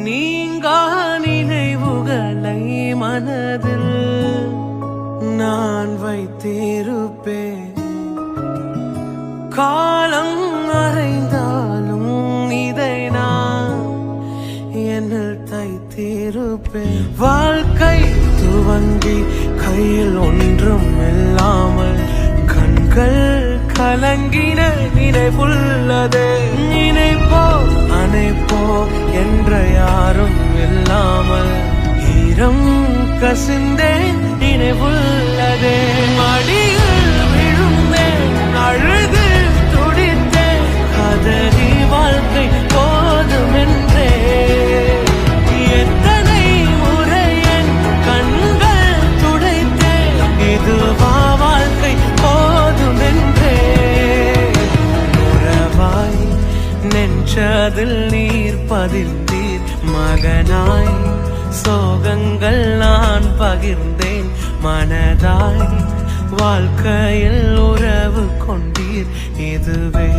நீங்கா நினைவுகளை மனதில் நான் வைத்திருப்பேன். காலம் அறைந்தாலும் இதை நான் என்னில் தைத்திருப்பேன். வாழ்க்கை துவங்கி கையில் ஒன்றும் இல்லாமல் கண்கள் கலங்கின நினைவுள்ளதே. நினைப்போ அணைப்போ என்ற யாரும் இல்லாமல் ஈரம் கசிந்தேன் நினைவுள்ளதே. மடியில் விழுந்தேன் அழுது துடித்தேன் கதறி வாழ்க்கை போதுமென்றே. எத்தனை முறை என் கண்கள் துடைத்தேன் இதுவா வாழ்க்கை போதுமென்றே. உறவாய் நெஞ்சதில் நீர் பதிர்ந்தீர் மகனாய் சோகங்கள் நான் பகிர்ந்தேன் மனதாய் வாழ்க்கையில் உறவு கொண்டீர் இதுவே